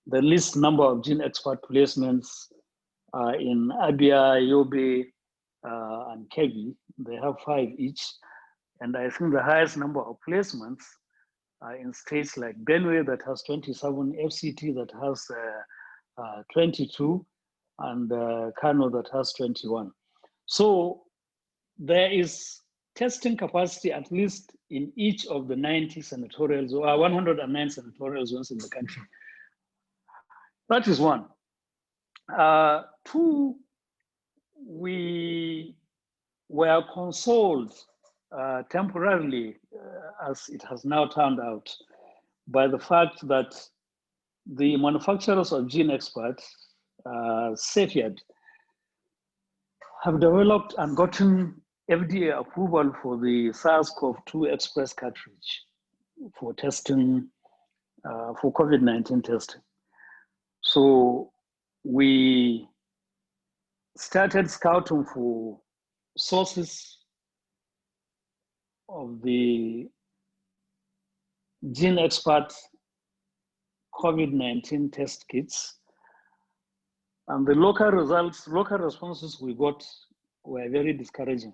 the least number of gene expert placements in Abia, Yobe, and Kebbi, they have 5 each. And I think the highest number of placements in states like Benue that has 27, FCT that has 22, and Kano that has 21. So there is testing capacity at least in each of the 90 senatorial or 109 senatorial zones in the country. That is one. 2, we were consoled temporarily, as it has now turned out, by the fact that the manufacturers of gene experts, Cepheid, have developed and gotten FDA approval for the SARS-CoV-2 Express cartridge for testing for COVID-19 testing. So we started scouting for sources of the gene expert COVID-19 test kits. And the local responses we got were very discouraging.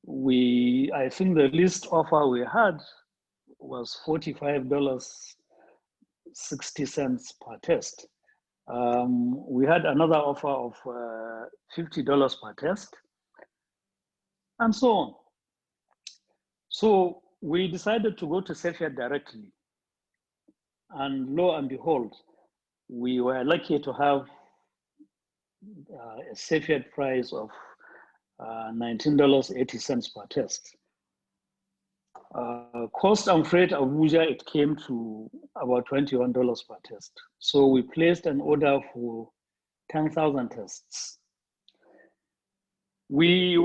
I think the least offer we had was $45.60 per test. We had another offer of $50 per test, and so on. So we decided to go to Cepheid directly. And lo and behold, we were lucky to have a Cepheid price of $19.80 per test. Cost and freight Abuja, it came to about $21 per test. So we placed an order for 10,000 tests. We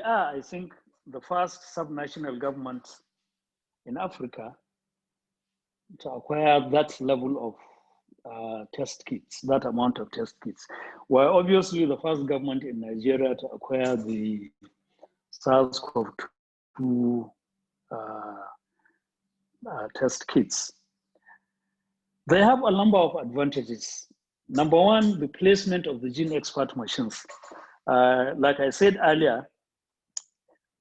are, I think, the first subnational government in Africa to acquire that level of test kits, that amount of test kits. We're obviously the first government in Nigeria to acquire the SARS-CoV-2 test kits. They have a number of advantages. Number one, the placement of the gene expert machines. Like I said earlier,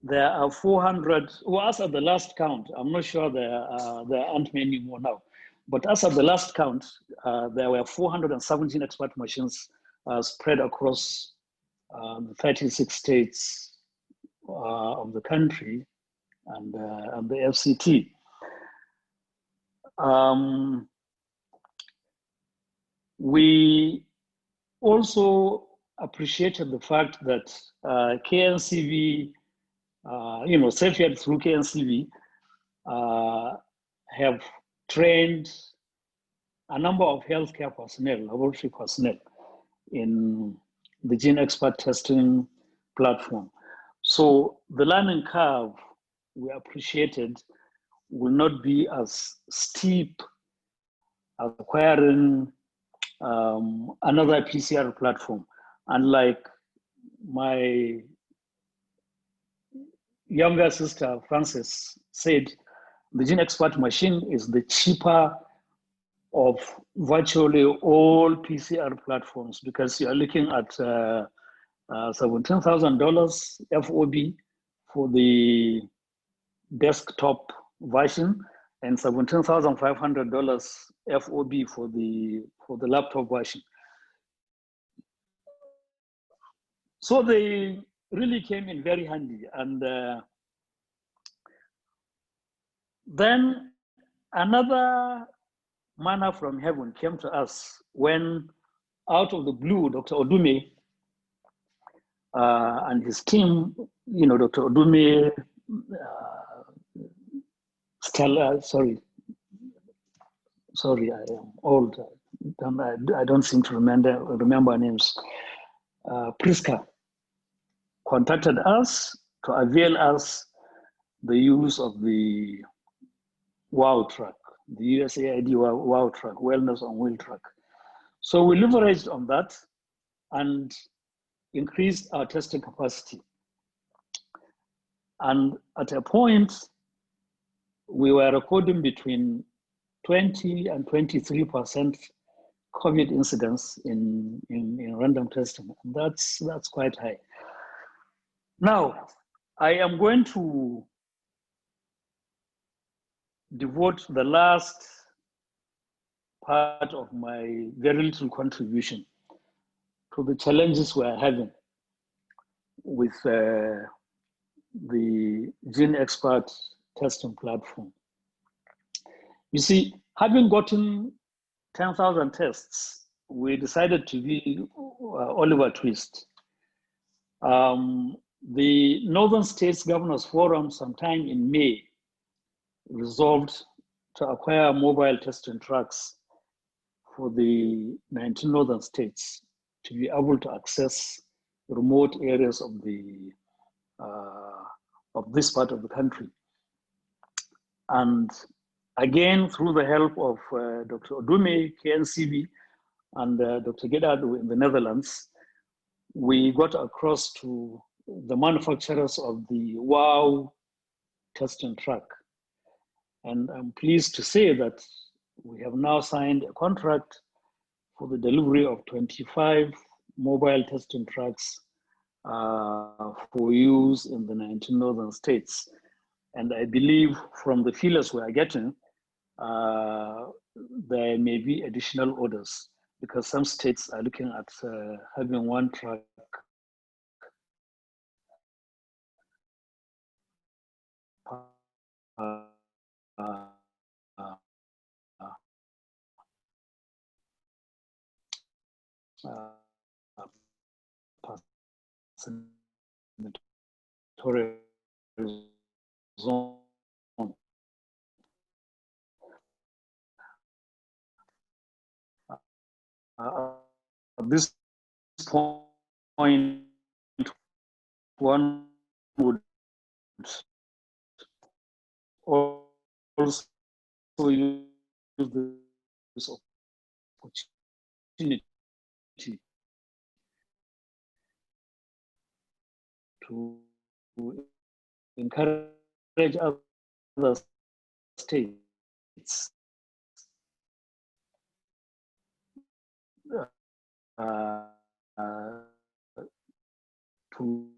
there are 400, well, as at the last count, I'm not sure there aren't many more now, but as at the last count, there were 417 expert machines spread across 36 states of the country and the FCT. We also appreciated the fact that KNCV, Cepheid through KNCV, have trained a number of healthcare personnel, laboratory personnel, in the gene expert testing platform. So the learning curve, we appreciated, will not be as steep as acquiring another PCR platform. Unlike my younger sister, Frances, said, the gene expert machine is the cheaper of virtually all PCR platforms because you're looking at $17,000 FOB for the desktop version and $17,500 FOB for the laptop version. So they really came in very handy. And then another manna from heaven came to us when, out of the blue, Dr. Odume and his team, Dr. Odume, Stella, sorry, I am old. I don't seem to remember names. Priska contacted us to avail us the use of the WOW track, the USAID WOW track, Wellness on Wheel track. So we leveraged on that and increased our testing capacity. And at a point, we were recording between 20 and 23% COVID incidence in random testing. And that's quite high. Now, I am going to devote the last part of my very little contribution to the challenges we are having with the gene expert testing platform. You see, having gotten 10,000 tests, we decided to be Oliver Twist. The Northern States Governors Forum sometime in May resolved to acquire mobile testing trucks for the 19 northern states to be able to access remote areas of this part of the country. And again, through the help of Dr. Odume, KNCB, and Dr. Gedado in the Netherlands, we got across to the manufacturers of the WOW test and track. And I'm pleased to say that we have now signed a contract for the delivery of 25 mobile test and tracks for use in the 19 northern states. And I believe from the feelers we are getting, there may be additional orders because some states are looking at having one track zone. At this point, one would also use this opportunity to encourage other states to